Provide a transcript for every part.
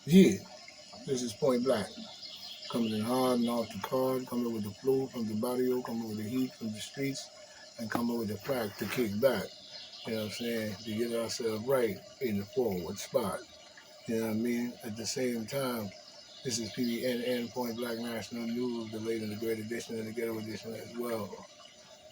Yeah, this is Point Black. Coming in hard and off the card, coming with the flow from the barrio, coming with the heat from the streets, and coming with the fact to kick back. You know what I'm saying? To get ourselves right in the forward spot. You know what I mean? At the same time, this is PBNN Point Black National News, the late and the great edition and the ghetto edition as well.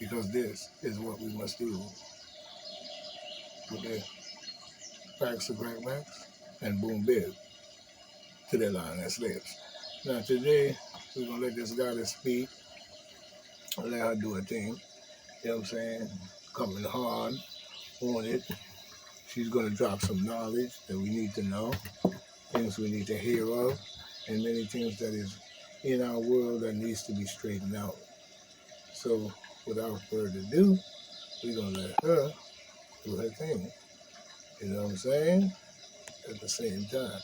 Because this is what we must do. With the facts of Black Max and Boom Bib to their line that slips. Now today, we're gonna let this goddess speak, let her do her thing. You know what I'm saying? Coming hard on it. She's gonna drop some knowledge that we need to know, things we need to hear of, and many things that is in our world that needs to be straightened out. So without further ado, we're gonna let her do her thing. You know what I'm saying? At the same time,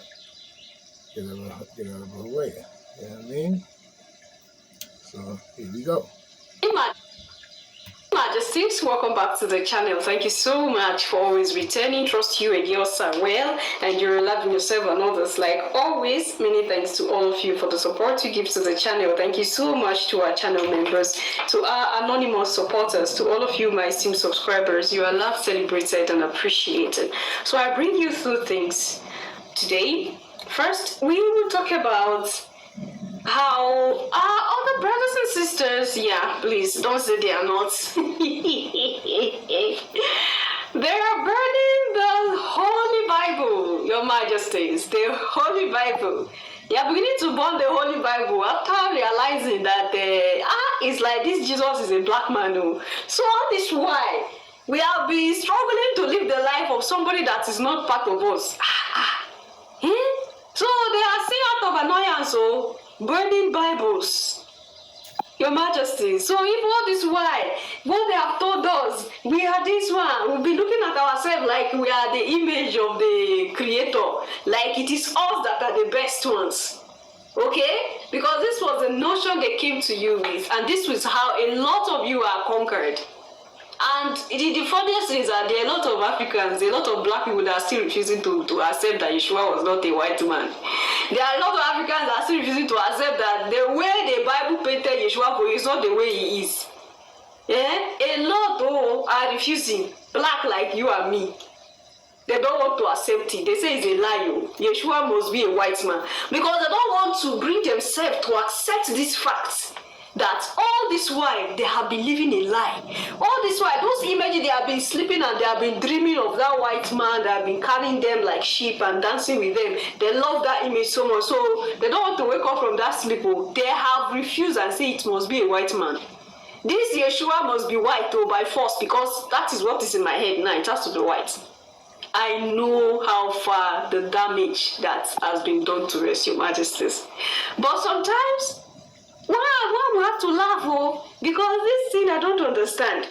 get out of her way. You know what I mean? So here we go. Majesties, welcome back to the channel. Thank you so much for always returning. Trust you and yours are well, and you're loving yourself and others. Like always, many thanks to all of you for the support you give to the channel. Thank you so much to our channel members, to our anonymous supporters, to all of you, my esteemed subscribers. You are loved, celebrated, and appreciated. So I bring you through things today. First, we will talk about how our other brothers and sisters, yeah, please don't say they are not. They are burning the Holy Bible, Your Majesties, the Holy Bible. They are beginning to burn the Holy Bible after realizing that it's like this Jesus is a black man. So all this why we have been struggling to live the life of somebody that is not part of us. So they are saying out of annoyance, burning Bibles, Your Majesty. So if all this why, what they have told us, we are this one, we'll be looking at ourselves like we are the image of the Creator, like it is us that are the best ones. Okay? Because this was the notion they came to you with, and this was how a lot of you are conquered. And the funniest thing is that there are a lot of Africans, a lot of black people that are still refusing to accept that Yeshua was not a white man. There are a lot of Africans that are still refusing to accept that the way the Bible painted Yeshua for you is not the way he is. A lot are refusing, black like you and me. They don't want to accept it. They say it's a lie. Yeshua must be a white man. Because they don't want to bring themselves to accept this fact. That all this while they have been living a lie. All this while, those images they have been sleeping and they have been dreaming of that white man that have been carrying them like sheep and dancing with them. They love that image so much, so they don't want to wake up from that sleep. They have refused and say it must be a white man. This Yeshua must be white by force, because that is what is in my head now. It has to be white. I know how far the damage that has been done to us, Your Majesties. But sometimes one will have to laugh, because this thing I don't understand.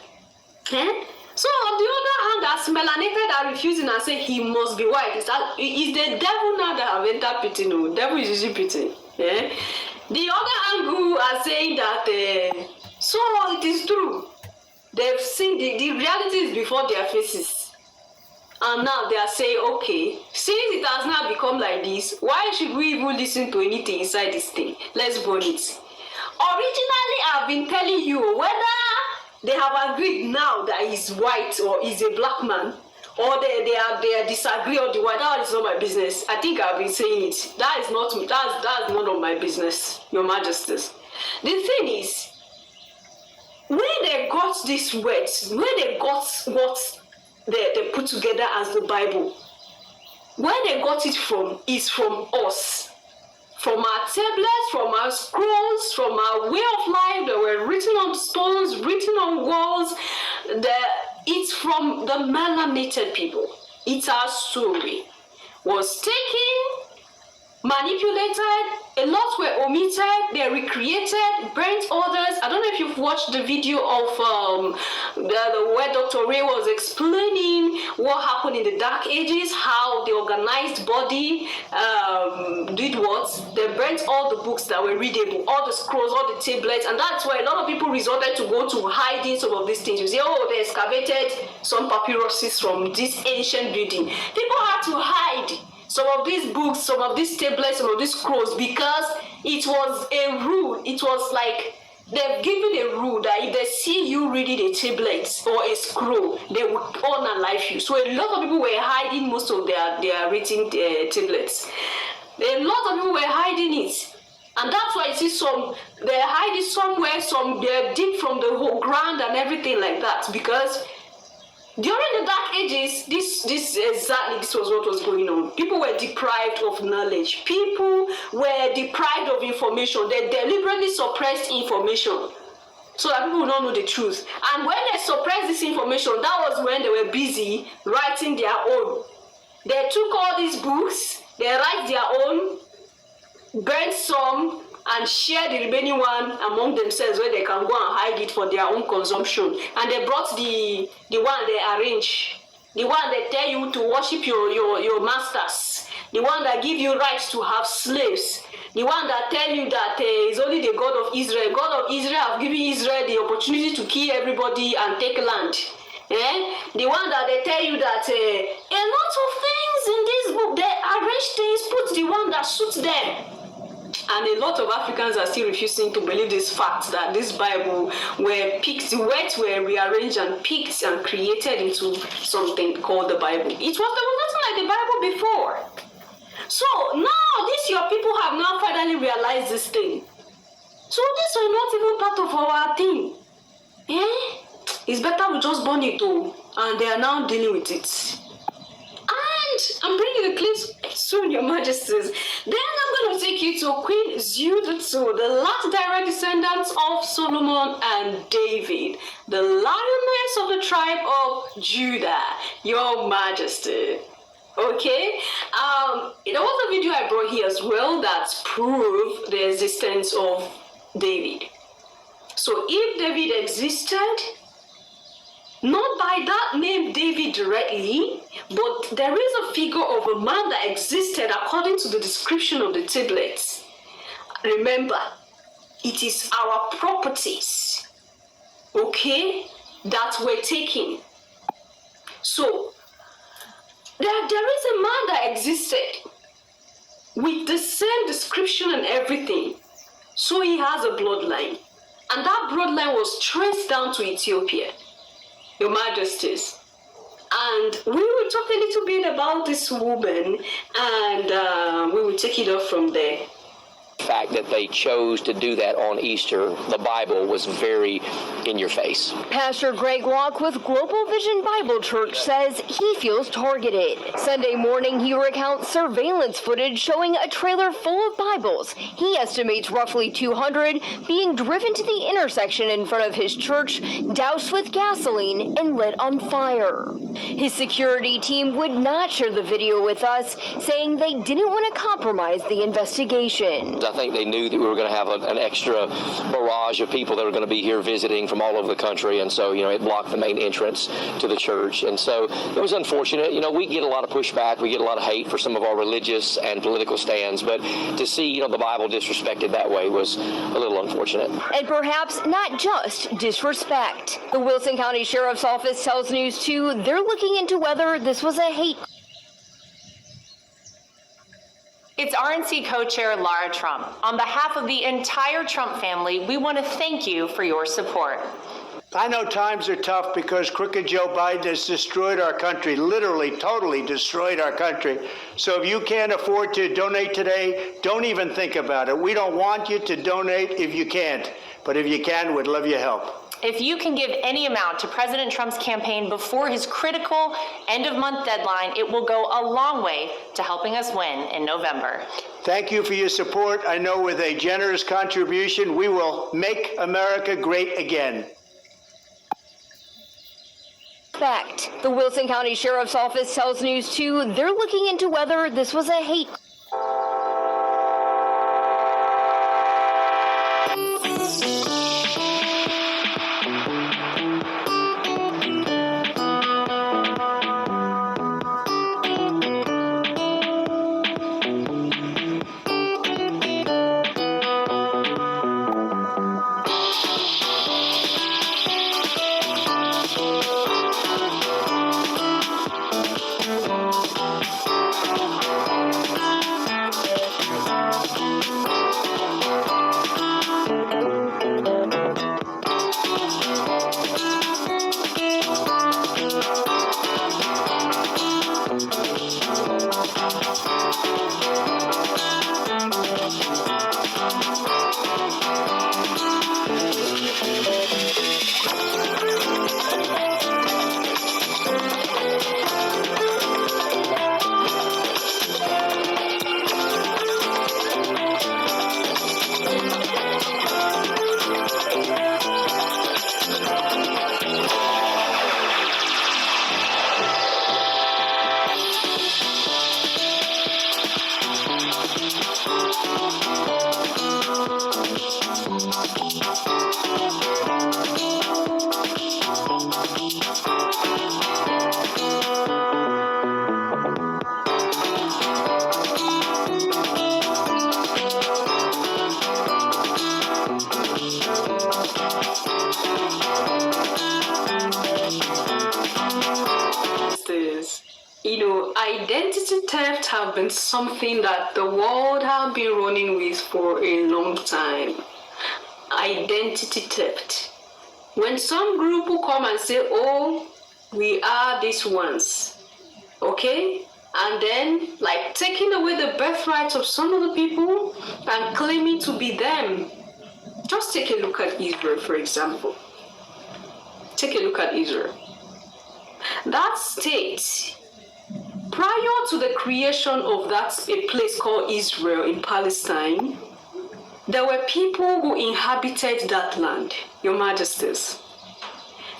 So on the other hand, as melanated are refusing and saying he must be white, is the devil now that have entered pity? No, devil is using pity. The other angle are saying that so it is true. They've seen the reality is before their faces. And now they are saying, okay, since it has now become like this, why should we even listen to anything inside this thing? Let's burn it. Originally, I've been telling you whether they have agreed now that he's white or he's a black man, or they disagree on the white. That is not my business. I think I've been saying it. That's none of my business, Your Majesties. The thing is, when they got these words, when they got what they put together as the Bible, where they got it from is from us. From our tablets, from our scrolls, from our way of life that were written on stones, written on walls. It's from the melanated people. It's our story. Was taken, manipulated, a lot were omitted, they recreated, burnt others. I don't know if you've watched the video of where Dr. Ray was explaining what happened in the Dark Ages, how the organized body did what? They burnt all the books that were readable, all the scrolls, all the tablets, and that's why a lot of people resorted to go to hiding some of these things. You say, oh, they excavated some papyruses from this ancient building. People had to hide. some of these books, some of these tablets, some of these scrolls, because it was a rule. It was like they've given a rule that if they see you reading a tablet or a scroll, they would unalive you. So a lot of people were hiding most of their written tablets. A lot of people were hiding it. And that's why you see some, they're hiding somewhere, some they're deep from the whole ground and everything like that. Because during the Dark Ages, this was what was going on. People were deprived of knowledge. People were deprived of information. They deliberately suppressed information so that people would not know the truth. And when they suppressed this information, that was when they were busy writing their own. They took all these books, they write their own, burn some, and share the remaining one among themselves where they can go and hide it for their own consumption. And they brought the one they arrange, the one that tell you to worship your masters, the one that give you rights to have slaves, the one that tell you that is only the God of Israel. God of Israel have given Israel the opportunity to kill everybody and take land. The one that they tell you that a lot of things in this book, they arrange things, put the one that suits them. And a lot of Africans are still refusing to believe this fact that this Bible were picked, the words were rearranged and picked and created into something called the Bible. There was nothing like the Bible before. So now these your people have now finally realized this thing. So these were not even part of our thing. It's better we just burn it all, and they are now dealing with it. And I'm bringing the clips soon, Your Majesties. Then I'm going to take you to Queen Ziudutu, the last direct descendants of Solomon and David, the lioness of the tribe of Judah, Your Majesty. Okay, there was a video I brought here as well that proved the existence of David. So if David existed, not by that name David directly, but there is a figure of a man that existed according to the description of the tablets. Remember, it is our properties, okay, that were taken. So, there is a man that existed with the same description and everything. So he has a bloodline. And that bloodline was traced down to Ethiopia, Your Majesties. And we will talk a little bit about this woman, and we will take it off from there. The fact that they chose to do that on Easter, the Bible was very in your face. Pastor Greg Locke with Global Vision Bible Church says he feels targeted. Sunday morning, he recounts surveillance footage showing a trailer full of Bibles. He estimates roughly 200 being driven to the intersection in front of his church, doused with gasoline and lit on fire. His security team would not share the video with us, saying they didn't want to compromise the investigation. I think they knew that we were going to have an extra barrage of people that were going to be here visiting from all over the country, and so, it blocked the main entrance to the church. And so it was unfortunate. We get a lot of pushback. We get a lot of hate for some of our religious and political stands, but to see, the Bible disrespected that way was a little unfortunate. And perhaps not just disrespect. The Wilson County Sheriff's Office tells News 2 they're looking into whether this was a hate. It's RNC co-chair Lara Trump. On behalf of the entire Trump family, we want to thank you for your support. I know times are tough because crooked Joe Biden has destroyed our country, literally, totally destroyed our country. So if you can't afford to donate today, don't even think about it. We don't want you to donate if you can't, but if you can, we'd love your help. If you can give any amount to President Trump's campaign before his critical end-of-month deadline, it will go a long way to helping us win in November. Thank you for your support. I know with a generous contribution, we will make America great again. Fact. The Wilson County Sheriff's Office tells News 2 they're looking into whether this was a hate. theft have been something that the world have been running with for a long time. Identity theft. When some group will come and say, oh, we are these ones, okay? And then, like, taking away the birthright of some of the people and claiming to be them. Just take a look at Israel, for example. Take a look at Israel. That state, prior to the creation of a place called Israel in Palestine, there were people who inhabited that land, Your Majesties.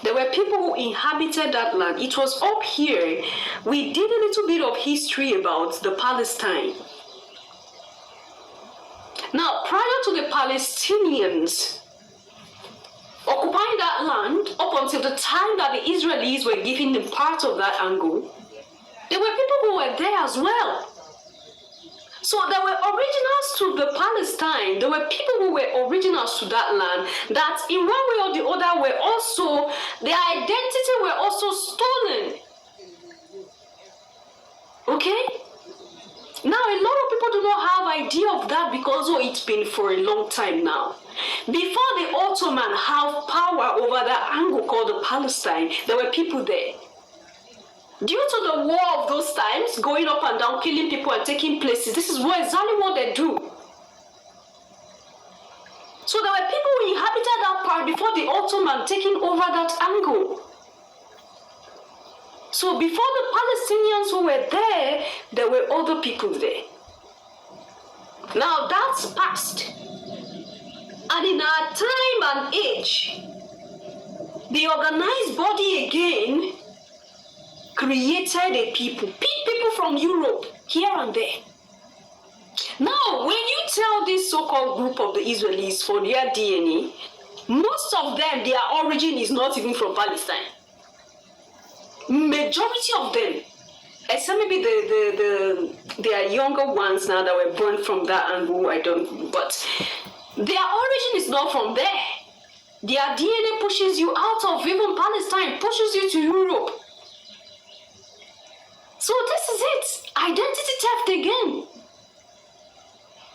There were people who inhabited that land. It was up here. We did a little bit of history about the Palestine. Now, prior to the Palestinians occupying that land, up until the time that the Israelis were given them part of that angle, there were people who were there as well. So there were originals to the Palestine. There were people who were originals to that land that in one way or the other were also, their identity were also stolen. Okay? Now a lot of people do not have idea of that because it's been for a long time now. Before the Ottoman have power over that angle called the Palestine, there were people there. Due to the war of those times, going up and down, killing people and taking places, this is exactly what they do. So there were people who inhabited that part before the Ottoman taking over that angle. So before the Palestinians who were there were other people there. Now that's past. And in our time and age, the organized body again created a people from Europe, here and there. Now, when you tell this so-called group of the Israelis for their DNA, most of them, their origin is not even from Palestine. Majority of them, except maybe there are younger ones now that were born from that angle, I don't, but their origin is not from there. Their DNA pushes you out of even Palestine, pushes you to Europe. So this is it, identity theft again.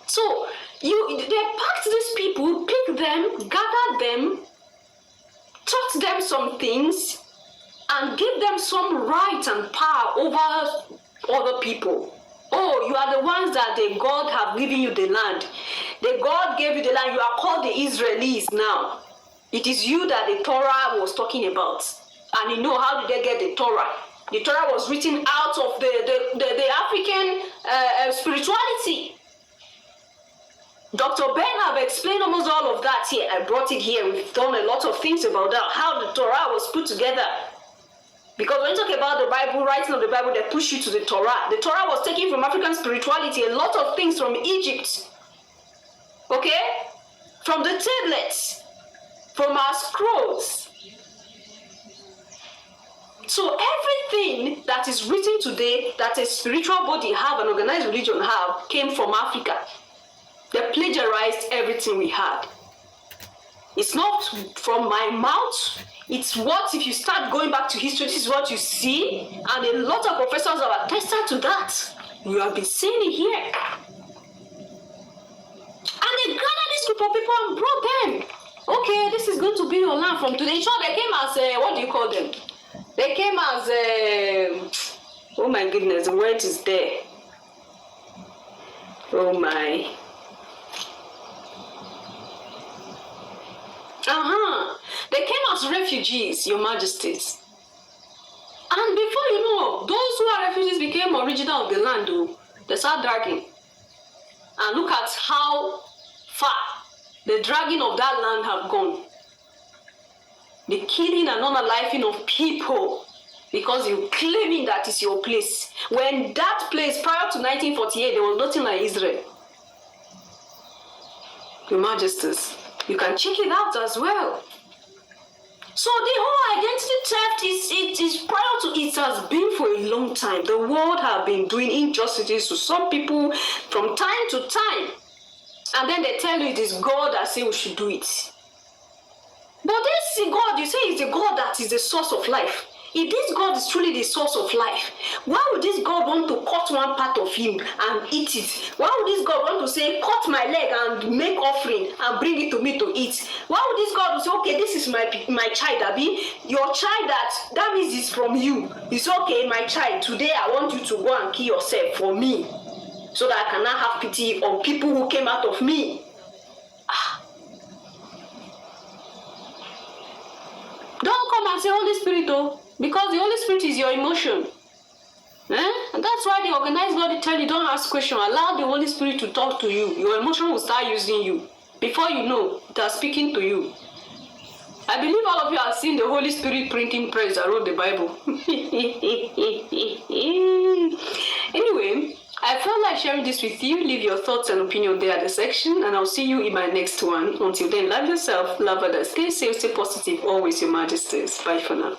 So they packed these people, picked them, gathered them, taught them some things, and give them some right and power over other people. Oh, you are the ones that the God have given you the land. The God gave you the land. You are called the Israelis now. It is you that the Torah was talking about. And you know, how did they get the Torah? The Torah was written out of the African spirituality. Dr. Ben have explained almost all of that here. I brought it here. We've done a lot of things about that, how the Torah was put together. Because when you talk about the Bible, writing of the Bible, they push you to the Torah. The Torah was taken from African spirituality, a lot of things from Egypt. Okay? From the tablets, from our scrolls. So everything that is written today, that a spiritual body have, an organized religion have, came from Africa. They plagiarized everything we had. It's not from my mouth. It's what, if you start going back to history, this is what you see. And a lot of professors have attested to that. You have been seeing it here. And they gathered this group of people and brought them. Okay, this is going to be your land from today. Sure, they came as, what do you call them? They came as, oh my goodness, the word is there. Oh my. They came as refugees, Your Majesties. And before you know, those who are refugees became original of the land. They start dragging. And look at how far the dragging of that land have gone. The killing and unaliving of people because you're claiming that is your place. When that place, prior to 1948, there was nothing like Israel. Your Majesties, you can check it out as well. So the whole identity theft is prior to it has been for a long time. The world have been doing injustices to some people from time to time. And then they tell you it is God that say we should do it. But this God, you say is the God that is the source of life. if this God is truly the source of life, why would this God want to cut one part of him and eat it? Why would this God want to say, cut my leg and make offering and bring it to me to eat? Why would this God say, okay, this is my child, Abi, your child, that means it's from you. It's okay, my child, today I want you to go and kill yourself for me, so that I cannot have pity on people who came out of me. Don't come and say Holy Spirit, oh, because the Holy Spirit is your emotion. And that's why the organized body tell you, don't ask questions. Allow the Holy Spirit to talk to you. Your emotion will start using you. Before you know, it is speaking to you. I believe all of you have seen the Holy Spirit printing press that wrote the Bible. Anyway, I felt like sharing this with you. Leave your thoughts and opinion there at the section, and I'll see you in my next one. Until then, love yourself, love others, stay safe, stay positive, always your majesties. Bye for now.